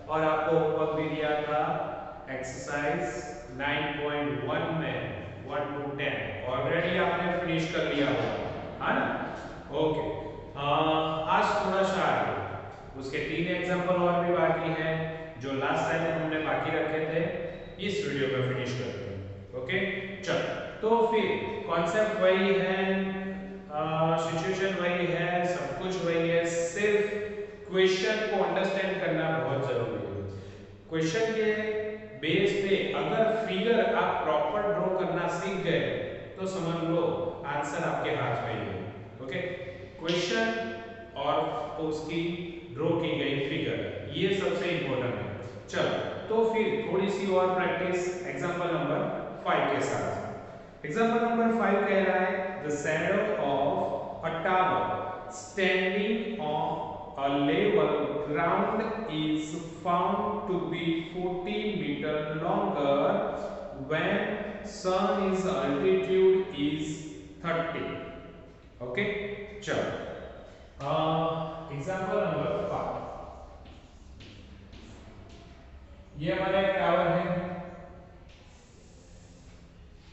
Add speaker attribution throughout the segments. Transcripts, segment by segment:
Speaker 1: और आपको होमवर्क भी दिया था एक्सरसाइज 9.1 में 1 to 10 ऑलरेडी आपने फिनिश कर लिया होगा, है ना? ओके, आज थोड़ा सा आगे उसके 3 एग्जांपल और भी बाकी हैं जो लास्ट टाइम हमने बाकी रखे थे, इस वीडियो में फिनिश करते हैं। ओके, चल तो फिर कॉन्सेप्ट वही है, सिचुएशन वही है, सब कुछ वही है, सिर्फ क्वेश्चन को अंडरस्टैंड करना बहुत जरूरी है। क्वेश्चन के बेस पे अगर फिगर आप प्रॉपर ड्रॉ करना सीख गए तो समझ लो आंसर आपके हाथ में ही है। ओके, क्वेश्चन और उसकी ड्रॉ की गई फिगर, ये सबसे इंपॉर्टेंट है। चलो तो फिर थोड़ी सी और प्रैक्टिस एग्जांपल नंबर 5 के साथ। एग्जांपल नंबर 5 कह रहा है the shadow of a tower standing on a level ground is found to be 40 meter longer when sun is altitude is 30. Okay, चलो एग्जांपल नंबर 5, ये हमारा एक टावर है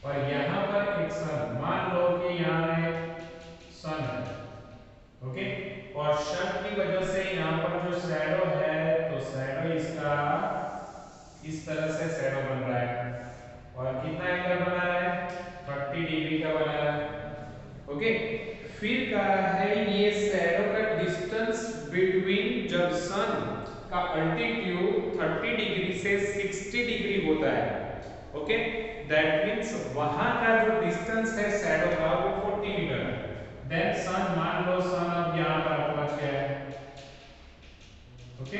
Speaker 1: और यहां पर एक सन, मान लो कि यहां एक सन है। ओके, और सन की वजह से यहां पर जो शैडो है तो शैडो इसका इस तरह से शैडो बन रहा है और कितना एंगल बना रहा है, 30 डिग्री का बना रहा है। ओके, फिर कहा है ये शैडो का डिस्टेंस बिटवीन जब सन का अल्टीट्यूड 30 डिग्री से 60 डिग्री होता है। ओके, दैट मींस वहां का जो डिस्टेंस है शैडो का वो 40 मीटर है। देन सन, मान लो सन अब यहां पर पहुंच गया है। ओके,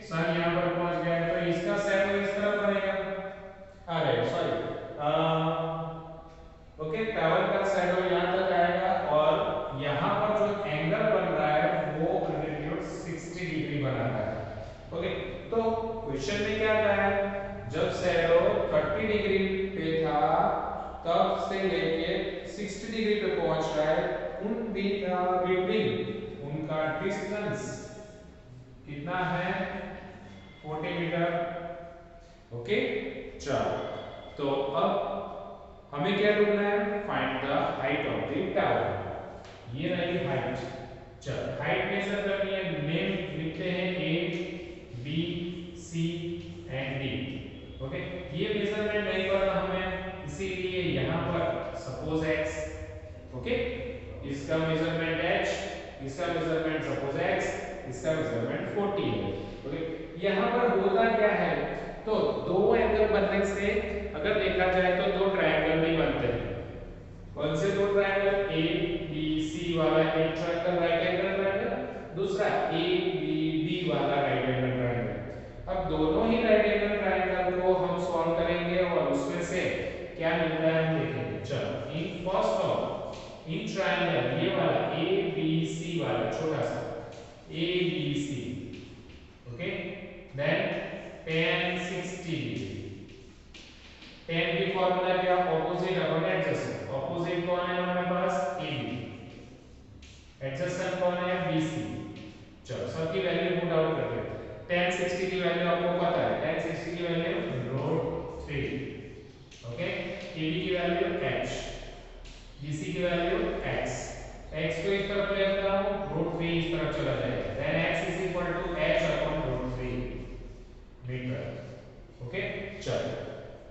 Speaker 1: सन यहां पर पहुंच गया है तो इसका शैडो इस तरफ बनेगा। अरे सॉरी, ओके, टावर का शैडो यहां तक आएगा और यहां पर जो एंगल बन रहा है वो अल्टीट्यूड 60 डिग्री बना रहा है। ओके, तो क्वेश्चन में क्या कहा है, जब शैडो 30 डिग्री पे था तब से लेके 60 डिग्री पे पहुंच रहा है, उन बिटवीन उनका डिस्टेंस कितना है, 40 मीटर। ओके, चलो तो अब हमें क्या ढूंढना है, find the height of the tower. ये रही हाइट। चल हाइट मेजर करनी है, नेम लिखते हैं A B C and D. Okay, ये मेजरमेंट नहीं करना हमें, इसीलिए यहां पर सपोज x, ओके, इसका मेजरमेंट h, इसका मेजरमेंट सपोज x, इसका मेजरमेंट 40 है। ओके, यहां पर होता क्या है, तो दो एंगल बनने से अगर देखा जाए तो दो ट्रायंगल भी बनते हैं। कौन से दो ट्रायंगल, ए बी सी वाला एक ट्रायंगल राइट एंगल ट्रायंगल, दूसरा ए बी डी वाला राइट एंगल ट्रायंगल। अब दोनों ही राइट एंगल ट्रायंगल को हम सॉल्व करेंगे और उसमें से क्या मिलता है हम देखेंगे। चलो, in first of in triangle ये वाला ए बी सी वाला छोटा सा A B C, okay, then tan 60 degree. tan की फॉर्मूला क्या, ऑपोजिट अपॉन एडजेसेंट। ऑपोजिट कौन है हमारे पास, AB, एडजेसेंट कौन है, BC। चलो सबकी वैल्यू पुट आउट करते हैं। tan 60 की वैल्यू आपको पता है, tan 60 की वैल्यू √3। ओके, AB की वैल्यू h, BC की वैल्यू x। x को इस तरफ ले आता हूं, √3 इस तरफ चला जाएगा, then x h upon √3 metre. Okay, चलो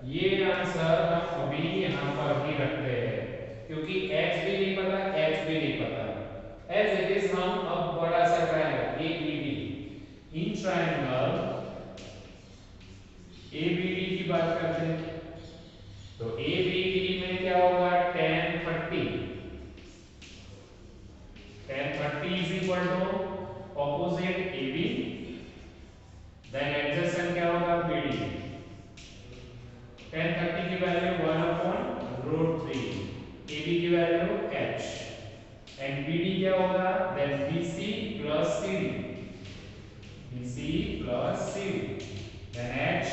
Speaker 1: ये आंसर हम अभी यहां पर ही रखते हैं क्योंकि h भी नहीं पता, h भी नहीं पता। एज इट इज हम अब बड़ा सा triangle ABD, in triangle ABD की बात करते हैं तो ABD में क्या होगा, tan 30 is equal to opposite AB, then adjacent क्या होगा, BD। tan 30 की वैल्यू 1 अपॉन √3, AB की वैल्यू h एंड BD क्या होगा, then BC plus CD, BC plus CD, then h,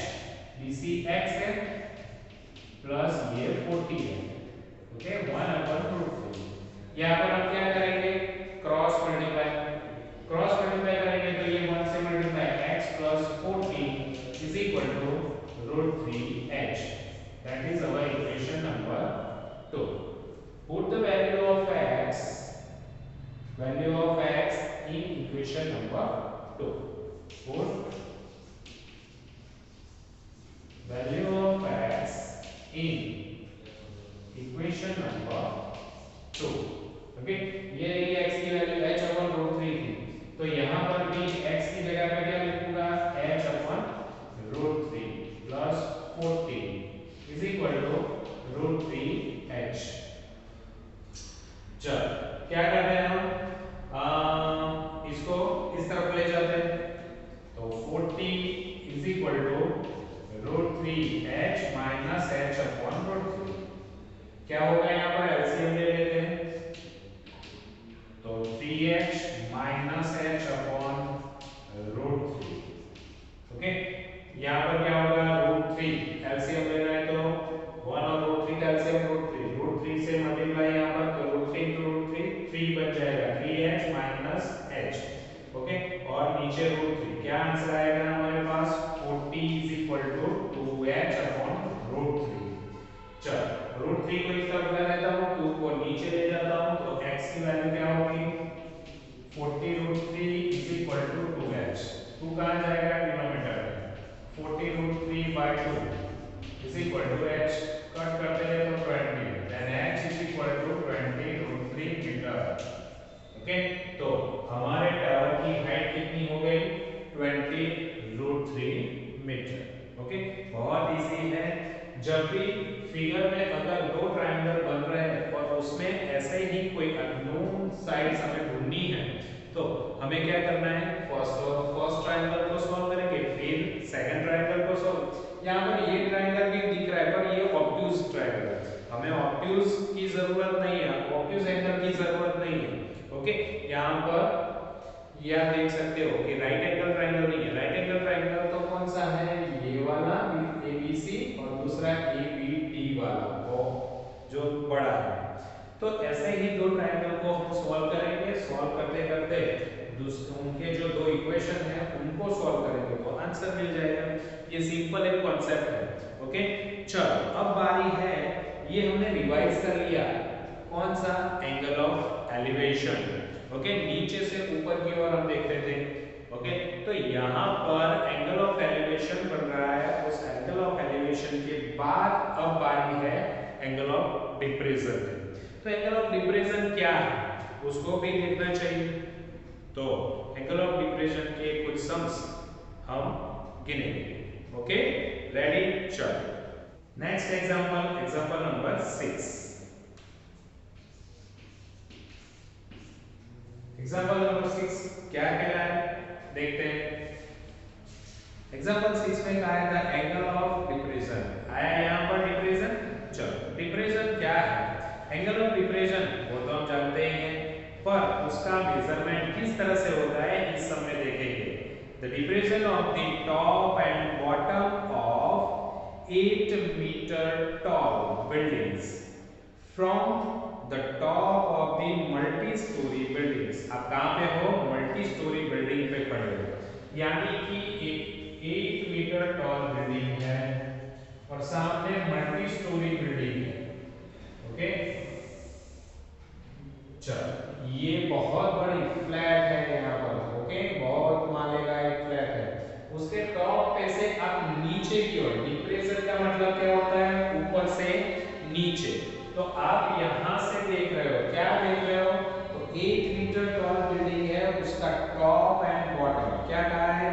Speaker 1: BC x है प्लस ये 2. Put the value of x in equation number 2. Put value of x in equation number 2. Okay, ये रही x की value h upon root 3 थी, तो यहाँ पर भी x की जगह पे क्या लिखूंगा, h upon root 3 plus 40 is equal to root 3h। चल क्या करते हैं हम, इसको इस तरफ ले जाते हैं, तो 40 is equal to root 3h minus h upon root 3। क्या होगा, यहाँ पर एलसीएम ले लेते हैं, तो 3h minus h upon root 3। Okay, यहाँ पर क्या होगा, रूट 3 एलसीएम ले रहे हैं तो 1 और रूट 3 का एलसीएम रूट 3 से मल्टीप्लाई यहाँ पर, तो रूट 3 इंटू रूट 3 बन जाएगा 3h माइनस h। ओके, और नीचे रूट 3, क्या आंसर आएगा हमारे पास, 40 is equal to 2h upon root 3। चल रूट 3 को इस तरफ ले लेता हूँ, 2 को नीचे ले जाता हूँ, तो x की वैल्यू क्या होगी, 40 root 3 is equal to 2h। 2 कहाँ जाएगा, डिनोमिनेटर में, 40 root 3 by 2 is equal to h, cut करते हैं तो 20, then h is equal to 20 root 3 metre. Okay, तो हमारे टावर की हाइट कितनी हो गई, 20 रूट 3 मीटर। ओके, बहुत इजी है। जब भी फिगर में अगर दो ट्रायंगल बन रहे हैं और उसमें ऐसे ही कोई अननोन साइड्स हमें ढूंढनी है, तो हमें क्या करना है, फर्स्ट ट्रायंगल को सॉल्व करेंगे, फिर सेकंड ट्रायंगल को सॉल्व। यहाँ पर ये ट्रायंगल भी दिख रहा है पर ये ऑब्ट्यूज ट्रायंगल है, हमें ऑब्ट्यूज की जरूरत नहीं है, ऑब्ट्यूज एंगल की जरूरत नहीं है। ओके, यहाँ पर ये आप देख सकते हो कि राइट एंगल ट्रायंगल नहीं है, राइट एंगल ट्रायंगल तो कौन सा है, ये वाला ABC और दूसरा ABD वाला, वो जो बड़ा है। तो ऐसे ही दो ट्रायंगल को हम सॉल्व करेंगे, सॉल्व करते करते उनके जो दो इक्वेशन है उनको सॉल्व करेंगे तो आंसर मिल जाएगा। ये सिंपल एक कॉन्सेप्ट है। ओके, चलो अब बारी है, ये हमने रिवाइज कर लिया, कौन सा, एंगल ऑफ एलिवेशन। ओके, नीचे से ऊपर की ओर हम देखते थे। ओके, तो यहाँ पर एंगल ऑफ एलिवेशन बन रहा है, उस एंगल ऑफ एलिवेशन के बाद अब बारी है एंगल ऑफ डिप्रेशन। तो एंगल ऑफ डिप्रेशन क्या है उसको भी देखना चाहिए, तो एंगल ऑफ डिप्रेशन के कुछ सम्स हम गिनेंगे। ओके, रेडी, चलो next example, example number 6। Example number 6 क्या कहला है, देखते हैं। एग्जांपल 6 में कहा था एंगल ऑफ डिप्रेशन, आया यहाँ पर डिप्रेशन। चलो डिप्रेशन क्या है, एंगल ऑफ डिप्रेशन वो तो हम जानते ही हैं, पर उसका मेजरमेंट किस तरह से होता है इस सब में देखेंगे। The depression of the top and bottom of 8 metre tall buildings from the top of the multi-story buildings। आप कहाँ पे हो, मल्टी स्टोरी बिल्डिंग पे खड़े हो, यानी कि एक 8 मीटर टॉल बिल्डिंग है और सामने मल्टी स्टोरी बिल्डिंग है। ओके, चलो ये बहुत बड़ी फ्लैट है यहाँ पर। ओके, बहुत माले का एक फ्लैट है, उसके टॉप पे से आप नीचे की ओर, डिप्रेशन का मतलब क्या होता है, ऊपर से नीचे, तो आप यहाँ से देख रहे हो, क्या देख रहे हो, तो 8 मीटर टॉल बिल्डिंग है, उसका टॉप एंड बॉटम क्या कहा है,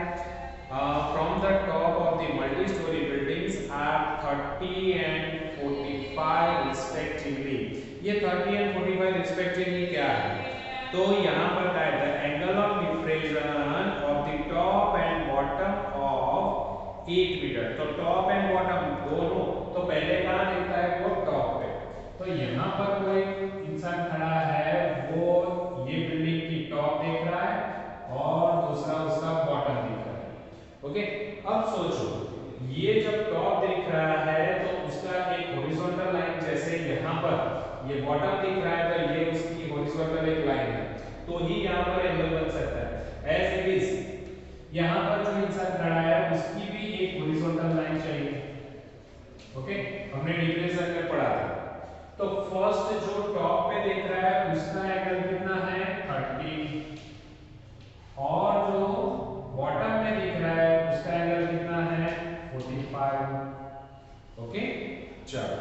Speaker 1: from the top of the multi storey buildings are 30 and 45 respectively. ये 30 एंड 45 रिस्पेक्टिवली क्या है, तो यहाँ पर क्या है, the angle of depression of the top and bottom of 8 metre. तो टॉप एंड बॉटम दोनों, तो पहले कहाँ दिखता है, वो टॉप पे, तो यहाँ पर कोई इंसान खड़ा है, वो ये बिल्डिंग की टॉप देख रहा है और दूसरा उसका बॉटम दिख रहा है। ओके, अब सोचो ये जब टॉप दिख रहा है तो उसका एक हॉरिजॉन्टल लाइन, जैसे यहाँ पर ये बॉटम दिख रहा है तो ये उसकी हॉरिजॉन्टल एक लाइन है, तो ही यहाँ पर एंगल बन सकता है। एज इट इज यहाँ पर जो इंसान खड़ा है उसकी भी एक हॉरिजॉन्टल लाइन चाहिए। ओके, हमने डिप्रेशन में पढ़ा था, तो फर्स्ट जो टॉप पे देख रहा है उसका एंगल कितना है 30, और जो बॉटम में दिख रहा है उसका एंगल कितना है 45। ओके, चलो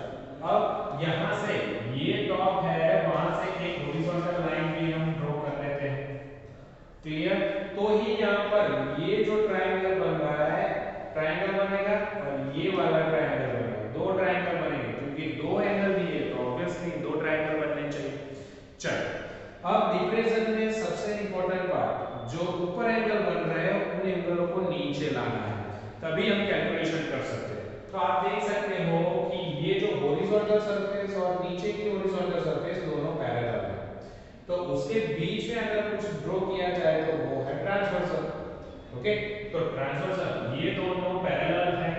Speaker 1: अब यहां से ये टॉप है, वहां से एक हॉरिजॉन्टल लाइन भी हम ड्रॉ कर लेते हैं। क्लियर? तो ही यहां पर ये जो ट्रायंगल बन रहा है, ट्रायंगल बनेगा और ये वाला ट्रायंगल बनेगा, दो ट्रायंगल बनेंगे क्योंकि दो एंगल दिए तो ऑब्वियसली दो ट्रायंगल बनने चाहिए। चलो अब डिप्रेशन में सबसे इंपॉर्टेंट पार्ट, जो ऊपर एंगल बन रहे हैं उन एंगलों को नीचे लाना है, तभी हम कैलकुलेशन कर सकते हैं। तो आप देख सकते हो कि ये जो हॉरिजॉन्टल सरफेस और नीचे की हॉरिजॉन्टल सरफेस दोनों पैरेलल है, तो उसके बीच में अगर कुछ ड्रॉ किया जाए तो वो है ट्रांसवर्सल। ओके, तो ट्रांसवर्सल ये दोनों पैरेलल है,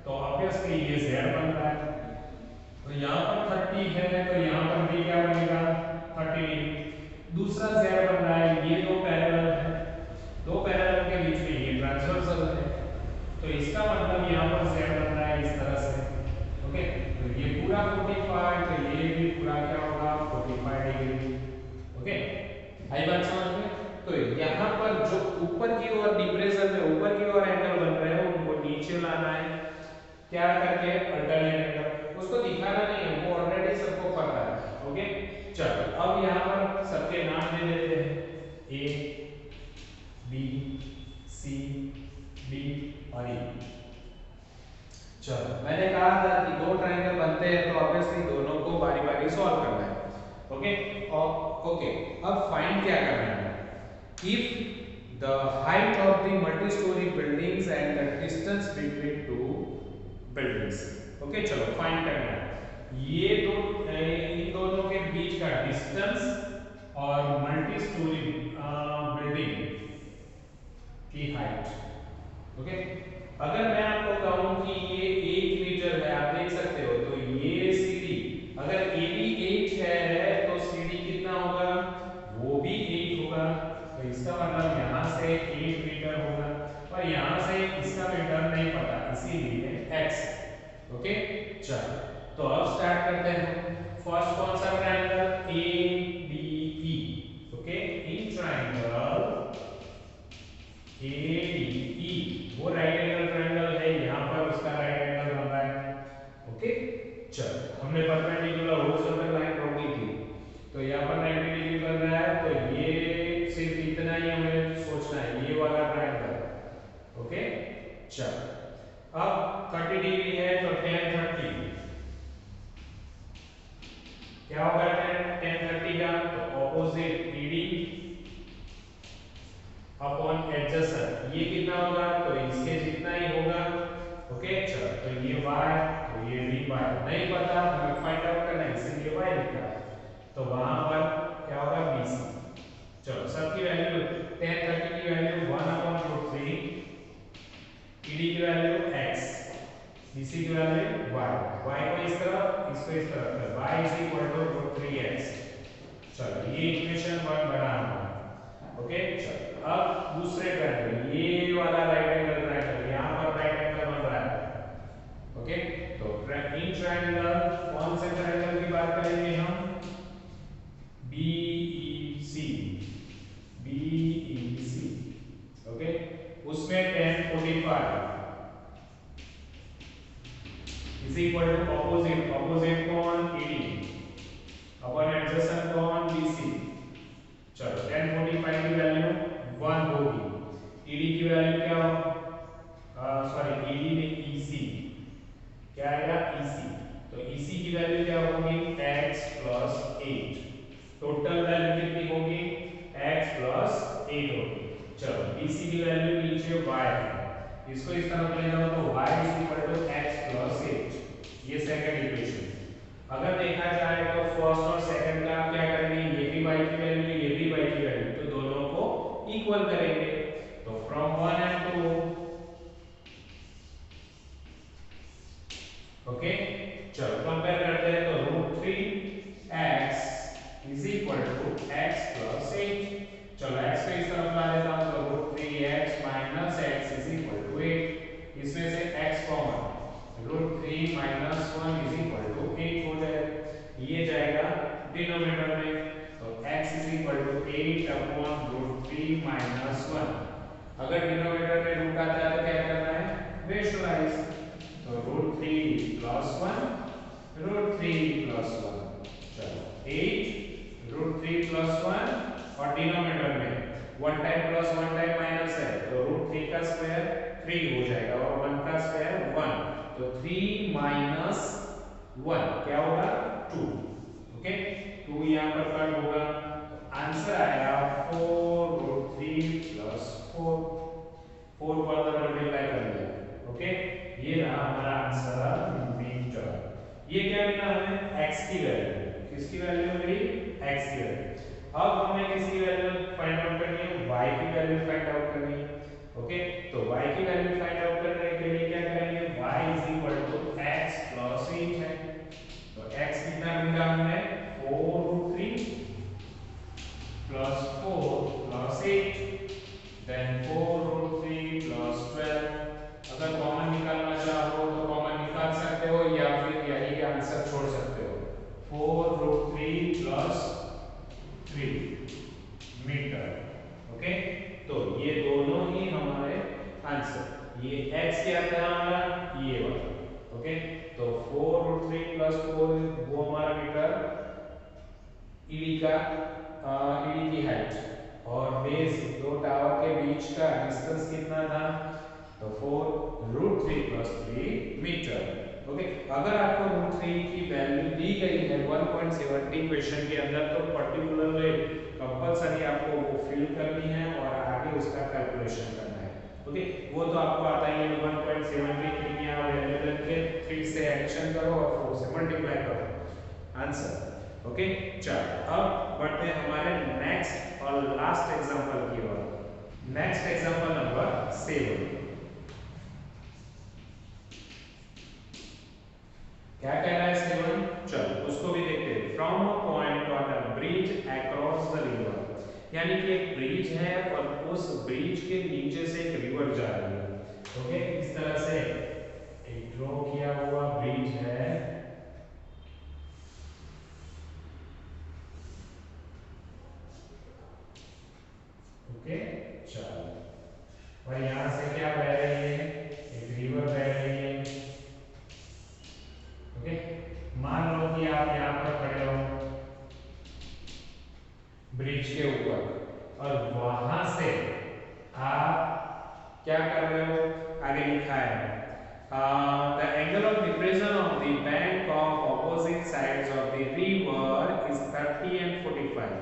Speaker 1: तो ऑब्वियसली ये z बन रहा है। तो यहाँ पर 30 है तो यहाँ पर भी क्या बनेगा 30 डिग्री। दूसरा z बन रहा है, ये दो पैरेलल है, दो पैरेलल के बीच में ये ट्रांसवर्सल है, तो इसका मतलब यहाँ पर z बन रहा है इस तरह से। ओके, तो ये पूरा 45, तो ये भी पूरा क्या होगा 45 डिग्री। ओके, आई बात समझ में? तो यहाँ पर जो ऊपर की ओर डिप्रेशन में ऊपर की ओर एंगल बन रहे हैं उनको नीचे लाना है, क्या करके अल्टरनेट एंगल, उसको दिखाना नहीं है, वो ऑलरेडी सबको पता है। ओके, चलो अब यहाँ पर सबके नाम दे देते हैं, ए बी सी डी और ई। चलो मैंने कहा था कि दो ट्रायंगल बनते हैं तो ऑब्वियसली दोनों को बारी-बारी सॉल्व करना है। ओके, और ओके अब फाइंड क्या करना है, if the height of the multi storey buildings and the distance between two buildings. Okay, चलो फाइंड करना है ये दो इन दोनों के बीच का डिस्टेंस और मल्टी स्टोरी बिल्डिंग की हाइट। ओके, अगर मैं आपको कहूं कि ये 1 मीटर है, आप देख सकते हो, तो ये सीढ़ी अगर AB 8 है तो सीढ़ी कितना होगा, वो भी 8 होगा, तो इसका मतलब यहां से 8 मीटर होगा, और यहां से इसका मीटर नहीं पता इसीलिए x। ओके, चलो तो अब स्टार्ट करते हैं। फर्स्ट कौन सा triangle ADE। Okay, in triangle ADE वो राइट एंगल ट्रायंगल है, यहाँ पर उसका राइट एंगल बन रहा है। ओके, चलो हमने परपेंडिकुलर हॉरिजॉन्टल लाइन ड्रॉ की थी, तो यहाँ पर 90 डिग्री बन रहा है, तो ये सिर्फ इतना ही हमें सोचना है, ये वाला ट्रायंगल। ओके, चलो अब 30 डिग्री है तो tan 30 क्या होगा, tan 30 का तो ऑपोजिट ED अपॉन एडजेसेंट, ये कितना होगा, तो इसके जितना ही होगा। ओके, चलो तो ये y तो ये भी y, नहीं पता हमें फाइंड आउट करना है इसलिए y लिखा है, तो वहां पर क्या होगा BC। चलो सबकी वैल्यू tan 30 की वैल्यू 1/√3, ED की वैल्यू x, BC की वैल्यू y, y को इस तरफ इसको इस तरफ, तो y √3x। चलो ये इक्वेशन 1 बना हुआ। ओके, चलो अब दूसरे ट्रायंगल, ये वाला राइट एंगल ट्रायंगल, यहाँ पर राइट एंगल बन रहा है। ओके, तो इन ट्रायंगल कौन से ट्रायंगल की बात करेंगे हम, BEC। ओके, उसमें tan 45 is equal to opposite कौन ED अपॉन एडजेसेंट कौन BC। चलो tan 45 की वैल्यू 1 होगी, ED की वैल्यू क्या हो, सॉरी ED नहीं EC, क्या आएगा EC, तो EC की वैल्यू क्या होगी x प्लस 8, टोटल वैल्यू कितनी होगी x प्लस 8 होगी। चलो BC की वैल्यू नीचे y है, इसको इस तरफ ले जाओ तो y is equal to x plus 8, ये सेकंड इक्वेशन। अगर देखा जाए तो फर्स्ट और सेकंड का क्या करेंगे, ये भी y की वैल्यू ये भी y की वैल्यू, तो दोनों को इक्वल करेंगे, तो फ्रॉम 1 and 2। ओके, चलो कंपेयर करते हैं, तो √3x is equal to x plus 8। चलो x को इस तरफ ला लेता हूं, तो √3x minus x is equal to 8, इसमें से x common, √3 - 1 is equal to 8 हो जाएगा। ये जाएगा डिनोमिनेटर में, तो x is equal to 8 upon root 3 minus 1। अगर डिनोमिनेटर में रूट आता है तो क्या करना है, रेशनलाइज, तो रूट 3 प्लस 1 रूट 3 प्लस 1, चलो 8 रूट 3 प्लस 1 और डिनोमिनेटर में 1 टाइम प्लस 1 टाइम माइनस है तो रूट 3 का स्क्वायर 3 हो जाएगा और 1 का स्क्वायर 1, तो 3 माइनस 1 क्या होगा 2। ओके, 2 यहाँ पर कट होगा, आंसर आएगा 4 रूट 3 प्लस 4, 4 को अंदर मल्टीप्लाई कर लिया। ओके, ये रहा हमारा आंसर मीटर। ये क्या मिला हमें, x की वैल्यू, किसकी वैल्यू मिली, x की वैल्यू। अब हमें किसकी वैल्यू फाइंड आउट करनी है, y की वैल्यू फाइंड आउट करनी है। ओके, तो y की वैल्यू फाइंड आउट करने के लिए क्या करेंगे, y is equal to x plus 8 है, तो x कितना मिला हमें 4 root 3 plus 4 plus 8 then 4 root 3 plus 12। अगर कॉमन निकालना चाहो तो कॉमन निकाल सकते हो या फिर यही आंसर छोड़ सकते हो, 4 रूट 3 प्लस 3 मीटर। ओके, तो ये दोनों ही हमारे आंसर, ये x क्या था हमारा, ये वाला। ओके, तो 4 रूट 3 प्लस 4 वो हमारा मीटर ईडी का ईडी की हाइट और बेस दो टावर के बीच का डिस्टेंस कितना था, तो 4 रूट 3 प्लस 3 मीटर। ओके, अगर आपको रूट 3 की वैल्यू दी गई है 1.70 क्वेश्चन के अंदर तो पर्टिकुलरली कंपलसरी आपको वो फिल करनी है और आगे उसका कैलकुलेशन करना है। ओके, वो तो आपको आता ही है, 1.73 यहाँ वैल्यू रख के 3 से एडिशन करो और 4 से मल्टीप्लाई करो, आंसर। ओके, चलो अब बढ़ते हैं हमारे नेक्स्ट और लास्ट एग्जांपल की ओर। नेक्स्ट एग्जांपल नंबर 7, क्या कह रहा है 7, चलो उसको भी देखते हैं। From a point on a bridge across the river, यानी कि एक ब्रिज है और उस ब्रिज के नीचे से एक रिवर जा रही है। ओके, इस तरह से एक ड्रॉ किया हुआ ब्रिज है, ओके, चलो, और यहां से क्या बह रही है, एक रिवर बह रही है। ओके, मान लो कि आप यहाँ पर खड़े हो ब्रिज के ऊपर और वहां से आप क्या कर रहे हो, आगे लिखा है the angle of depression of the bank of opposite sides of the river is 30 and 45,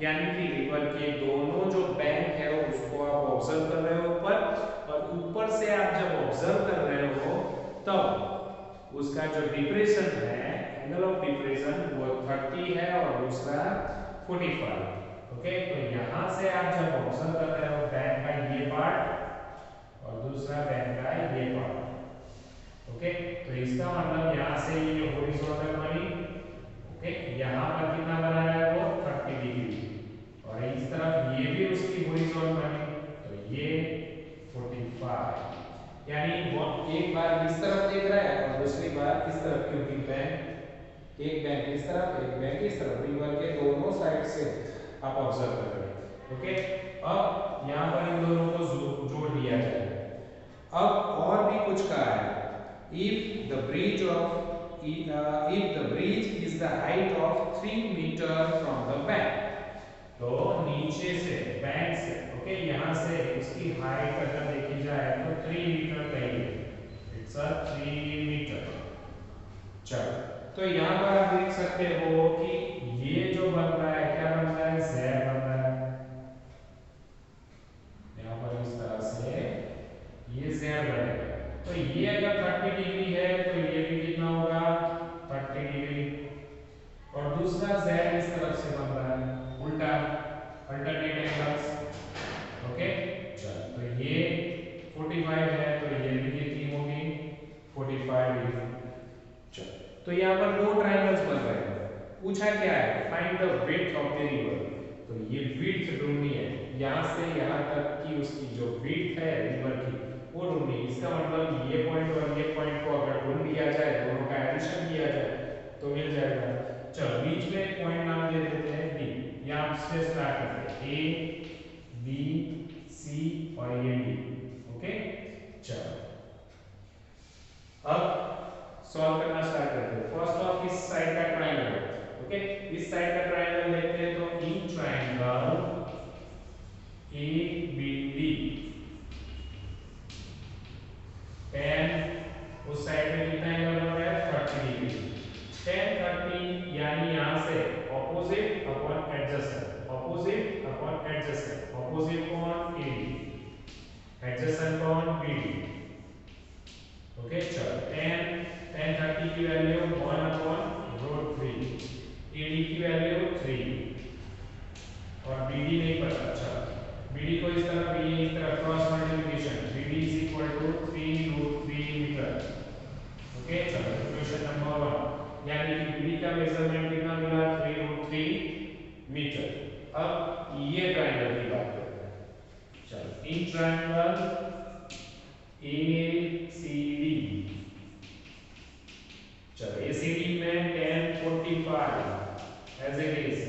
Speaker 1: यानी कि रिवर के दोनों जो बैंक है उसको आप ऑब्जर्व कर रहे हो ऊपर, और ऊपर से आप जब ऑब्जर्व कर रहे हो तब उसका जो डिप्रेशन है, एंगल ऑफ डिप्रेशन वो 30 है और दूसरा 45। ओके, तो यहां से आप जब ऑब्जर्व कर रहे हो बैंक का ये पार्ट और दूसरा बैंक का ये पार्ट, ओके, तो इसका मतलब यहां से ये हॉरिजॉन्टल बनी। ओके, यहां पर कितना बना है वो 30 डिग्री, और इस तरफ ये भी उसकी हॉरिजॉन्टल बनी, तो ये 45, यानी वो एक बार इस तरफ देख रहा है और दूसरी बार इस तरफ, क्योंकि बैंक एक बैंक इस तरफ एक बैंक इस तरफ, रिवर के दोनों साइड से आप ऑब्जर्व कर रहे हैं। ओके, अब यहां पर इन दोनों को जोड़ दिया जाए। अब और भी कुछ कहा है, if the bridge is the height of 3 meter from the bank, तो नीचे से बैंक से, ओके, यहां से उसकी हाइट अगर देखी जाए तो 3 मीटर चाहिए, इट्स अ 3 मीटर। चलो, तो यहां पर आप देख सकते हो कि ये जो बन रहा है क्या बन रहा है, z बन रहा है, यहां पर इस तरह से ये z बनेगा। तो ये अगर 30 डिग्री है तो ये भी कितना होगा 30 डिग्री, और दूसरा z इस तरफ से बन रहा है उल्टा, अल्टरनेट एंगल्स। ओके, चल, तो ये 45 है तो ये भी कितनी होगी 45 डिग्री। चल, तो यहाँ पर दो ट्रायंगल्स बन रहे हैं, पूछा क्या है, find the width of the river, तो ये विड्थ ढूंढनी है, यहाँ से यहाँ तक की उसकी जो विड्थ है रिवर की वो ढूंढनी है। इसका मतलब ये पॉइंट और ये पॉइंट को अगर ढूंढ लिया जाए, दोनों का एडिशन किया जाए तो मिल जाएगा, चलो बीच में एक पॉइंट नाम दे देते हैं डी, यहाँ से स्टार्ट करते हैं ए बी सी और ये डी। ओके चलो अब सॉल्व करना स्टार्ट करते हैं। फर्स्ट ऑफ इस साइड का ट्रायंगल। ओके इस साइड का ट्रायंगल देखते हैं तो in triangle A B D tan उस साइड में कितना एंगल हो रहा है 30 डिग्री। tan 30 यानी यहां से opposite upon adjacent, opposite upon adjacent, opposite कौन AD, एडजेसेंट कौन BD। ओके चलो tan 30 की वैल्यू 1/√3, AD की वैल्यू 3 और BD नहीं पता। अच्छा BD को इस तरफ cross multiplication, BD is equal to 3√3 metre. Okay चलो क्वेश्चन नंबर 1 यानी कि BD का मेजरमेंट कितना मिला 3√3 मीटर। अब ये ट्रायंगल की बात करते हैं। चलो इन ट्रायंगल ACD, चलो ACD में tan 45 as it is,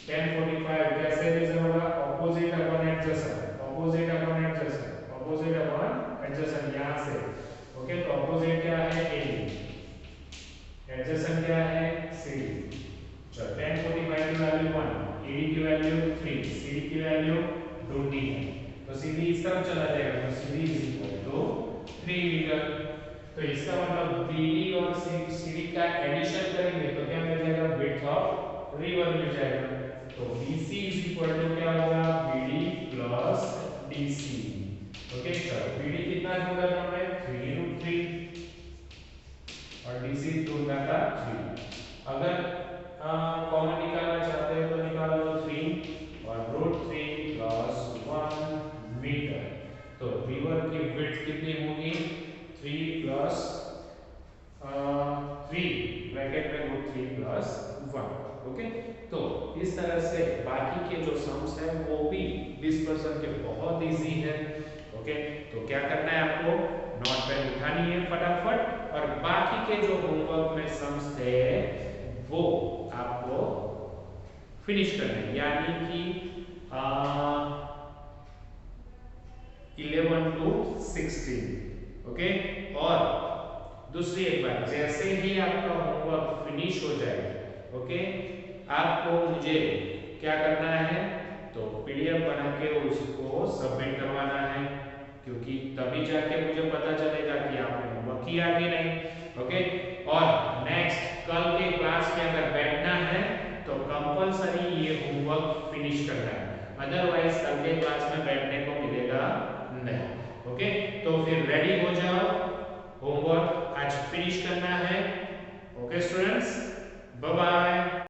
Speaker 1: tan 45 कैसे मेजर होगा opposite upon adjacent, opposite upon adjacent, opposite upon adjacent यहां से। ओके तो ऑपोजिट क्या है AD, एडजेसेंट क्या है CD। चलो tan 45 की वैल्यू 1, AD की वैल्यू 3, CD की वैल्यू ढूंढनी है तो CD इस तरफ चला जाएगा तो CD is equal to 3 metre. तो इसका मतलब BD और CD का एडिशन करेंगे तो क्या मिल जाएगा विड्थ ऑफ रिवर मिल जाएगा। तो BC इज इक्वल टू क्या होगा BD प्लस DC। ओके चलो BD कितना ढूंढा था हमने 3√3 और DC ढूंढा था 3। अगर कॉमन निकालना चाहते हो तो निकाल लो 3 और √3 प्लस 1 मीटर। तो रिवर की विड्थ कितनी होगी 3 प्लस 3 ब्रैकेट में √3 प्लस 1। ओके तो इस तरह से बाकी के जो सम्स है वो भी डिस्पर्सन के बहुत इजी है। ओके तो क्या करना है आपको नोट पेन उठानी है फटाफट और बाकी के जो होमवर्क में सम्स थे वो आपको फिनिश करना है यानी कि 11 to 16। ओके और दूसरी एक बात जैसे ही आपका होमवर्क फिनिश हो जाए ओके आपको मुझे क्या करना है तो PDF बना के उसको सबमिट करवाना है क्योंकि तभी जाके मुझे पता चलेगा कि आपने होमवर्क किया कि नहीं। ओके और नेक्स्ट कल के क्लास में अगर बैठना है तो कंपलसरी ये होमवर्क फिनिश करना है, अदरवाइज कल के क्लास में बैठने को मिलेगा नहीं। ओके तो फिर रेडी हो जाओ, होमवर्क आज फिनिश करना है। Okay students bye bye.